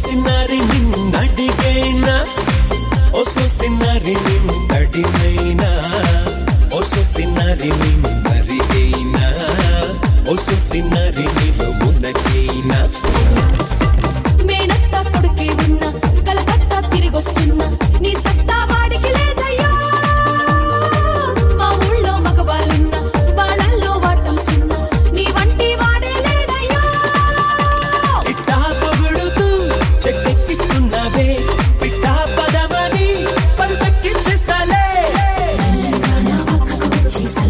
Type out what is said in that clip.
Sinari ninnadigeina oso sinari ninnadigeina oso sinari ninnarigeina oso sinari nilo munageina మేనత్త కొడుకే ఉన్నా కలకత్తా తిరిగొస్తున్నా నీ